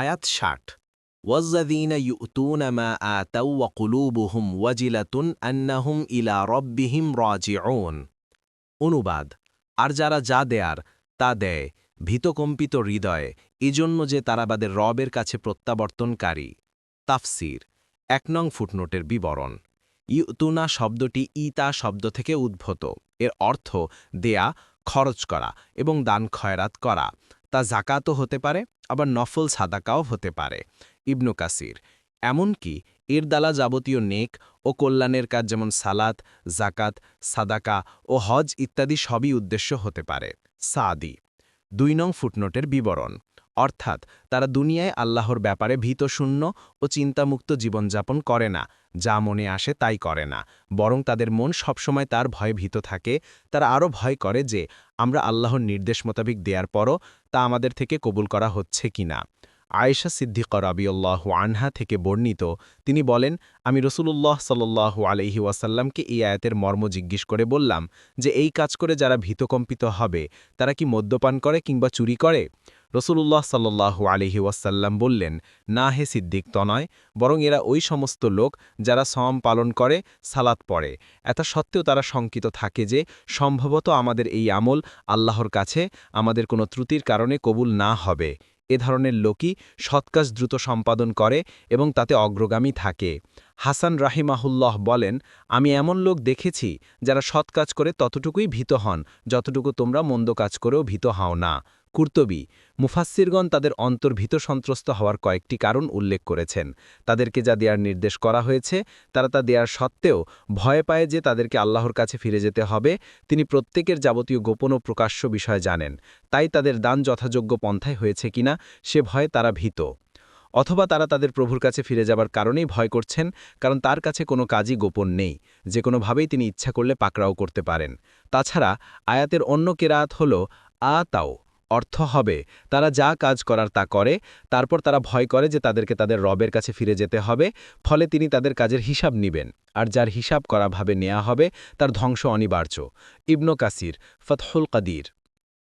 আয়াত ৬০ ওয়াল্লাযীনা ইউতুনা মা আতাউ ওয়া কুলুবুহুম ওয়াজিলাতুন আন্নাহুম ইলা রাব্বিহিম রাজিউন। অনুবাদ, আর যারা যা দেয়ার তা দেয় ভীতকম্পিত হৃদয়ে, এজন্য যে তারা তাদের রবের কাছে প্রত্যাবর্তনকারী। তাফসির ১ নং ফুটনোটের বিবরণ। ইউতুনা শব্দটি ইতা শব্দ থেকে উদ্ভূত। এর অর্থ দেয়া, খরচ করা এবং দান খয়রাত করা। তা জাকাতও হতে পারে, আবার নফল সাদাকাও হতে পারে। ইবনু কাসির এমনকি এর দ্বারা যাবতীয় নেক ও কল্যাণের কাজ যেমন সালাত, জাকাত, সাদাকা ও হজ ইত্যাদি সবই উদ্দেশ্য হতে পারে। সাদি ২ নং ফুটনোটের বিবরণ। অর্থাৎ তারা দুনিয়ায় আল্লাহর ব্যাপারে ভীতশূন্য ও চিন্তামুক্ত জীবনযাপন করে না, যা মনে আসে তাই করে না, বরং তাদের মন সবসময় তার ভয়ে ভীত থাকে। তারা আরও ভয় করে যে আমরা আল্লাহর নির্দেশ মোতাবেক দেওয়ার পরও তা আমাদের থেকে কবুল করা হচ্ছে কিনা। আয়েশা সিদ্দিকা রাদিয়াল্লাহু আনহা থেকে বর্ণিত, তিনি বলেন, আমি রসুলুল্লাহ সাল্লাল্লাহু আলাইহি ওয়াসাল্লামকে এই আয়াতের মর্ম জিজ্ঞেস করে বললাম যে এই কাজ করে যারা ভীতকম্পিত হবে তারা কি মদ্যপান করে কিংবা চুরি করে? রসুলুল্লাহ সাল্লাল্লাহু আলাইহি ওয়াসাল্লাম বললেন, না হে সিদ্দিক, ত নয়, বরং এরা ওই সমস্ত লোক যারা সওম পালন করে, সালাত পড়ে। এত সত্ত্বেও তারা শঙ্কিত থাকে যে সম্ভবত আমাদের এই আমল আল্লাহর কাছে আমাদের কোনো ত্রুটির কারণে কবুল না হবে। এ ধরনের লোকই সৎকাজ দ্রুত সম্পাদন করে এবং তাতে অগ্রগামী থাকে। হাসান রাহিমাহুল্লাহ বলেন, আমি এমন লোক দেখেছি যারা সৎ কাজ করে ততটুকুই ভীত হন যতটুকু তোমরা মন্দ কাজ করেও ভীত হও না। কুর্তুবী মুফাসসিরগণ তাদের অন্তর্ভীত সন্ত্রস্ত হওয়ার কয়েকটি কারণ উল্লেখ করেছেন। তাদেরকে যা দেওয়ার নির্দেশ করা হয়েছে তারা তা দেওয়ার সত্ত্বেও ভয় পায় যে তাদেরকে আল্লাহর কাছে ফিরে যেতে হবে। তিনি প্রত্যেকের যাবতীয় গোপন ও প্রকাশ্য বিষয় জানেন, তাই তাদের দান যথাযোগ্য পন্থায় হয়েছে কিনা সে ভয়ে তারা ভীত। অথবা তারা তাদের প্রভুর কাছে ফিরে যাবার কারণেই ভয় করছেন, কারণ তার কাছে কোনো কাজই গোপন নেই, যে কোনোভাবেই তিনি ইচ্ছা করলে পাকড়াও করতে পারেন। তাছাড়া আয়াতের অন্য কেরাত হল তাও অর্থ হবে তারা যা কাজ করার তা করে, তারপর তারা ভয় করে যে তাদেরকে তাদের রবের কাছে ফিরে যেতে হবে, ফলে তিনি তাদের কাজের হিসাব নিবেন, আর যার হিসাব করা ভাবে নেওয়া হবে তার ধ্বংস অনিবার্য। ইবনু কাসির, ফতহুল কাদির।